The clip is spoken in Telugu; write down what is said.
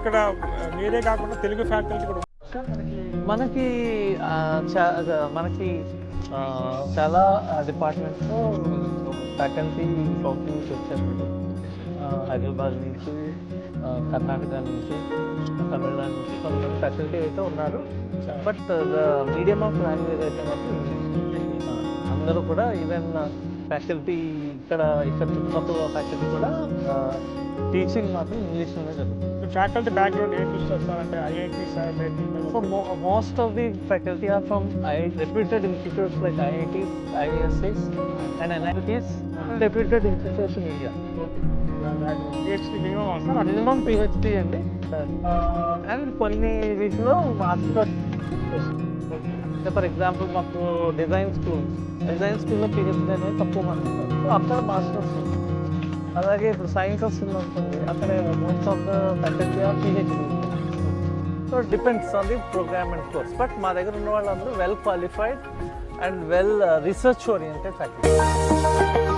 ఇక్కడ మీరే కాకుండా తెలుగు ఫ్యాకల్టీ కూడా మనకి చాలా డిపార్ట్మెంట్స్లో ఫ్యాకల్టీ సౌత్ నుంచి వచ్చారు. హైదరాబాద్ నుంచి, కర్ణాటక నుంచి, తమిళనాడు నుంచి కొంతమంది ఫ్యాకల్టీ అయితే ఉన్నారు. But the medium of language అయితే మాత్రం అందరూ కూడా ఈవెన్ ఫ్యాకల్టీ ఇక్కడ చుట్టుపక్కల ఫ్యాకల్టీ కూడా టీచింగ్ మాత్రం ఇంగ్లీష్లోనే జరుగుతుంది. ఫ్యాకల్టీ బ్యాక్గ్రౌండ్ ఏం చూస్తారంటే IITs So most of the faculty are from reputed institutes like IITs, IIScs and NITs, reputed institutes in India. PhD minimum అవసరం. Minimum PhD అండి, అండ్ కొన్ని వీటిలో మాస్టర్స్. ఫర్ ఎగ్జాంపుల్ మాకు డిజైన్ స్కూల్లో PhD అనేది తక్కువ మంది ఉంటారు, సో అక్కడ మాస్టర్స్. అలాగే ఇప్పుడు సైన్స్ వస్తుంది ఉంటుంది, అక్కడ most of the faculty are PhD. So depends on the programme and course. But మా దగ్గర ఉన్న వాళ్ళందరూ well qualified and well research oriented faculty.